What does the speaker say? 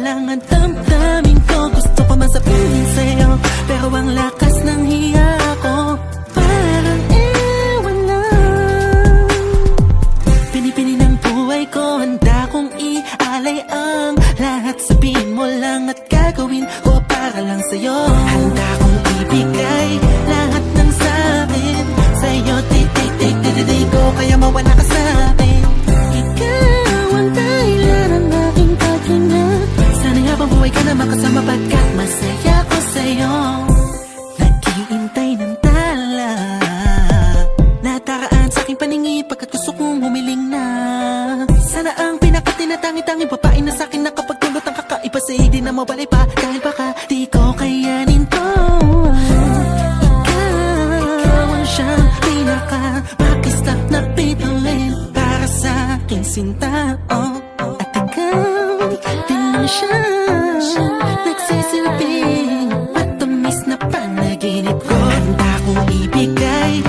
lang ang damdamin ko. Gusto ko man sabihin sa'yo, pero ang lakas ng hiya ko parang ewan na. Pinipini ng buhay ko, handa kong ialay ang lahat. Sabihin mo lang at gagawin ko para lang sa'yo. Handa kong ibigay lahat ng sa'kin sa'yo. Di ko kaya mawala ka sa'kin. Ikaw ang dahilan ng aking paghinga. Sana nga bang buhay ka na makasama pagkat masaya ko sa'yo. Naghihintay ng tala, nataraan sa aking paningin pagkat gusto kong humiling na. Sana ang pinakatinatangi-tanging babae na sa'kin nakapagdulot ang kakaiba sa di na mawalay pa. Dahil baka di ko kayanin to. Ikaw ang siyang pinaka-makislap na bituin para sa aking sinta, oh. At ikaw din lang siya nagsisilbing matamis na panaginip ko. Handa kong ibigay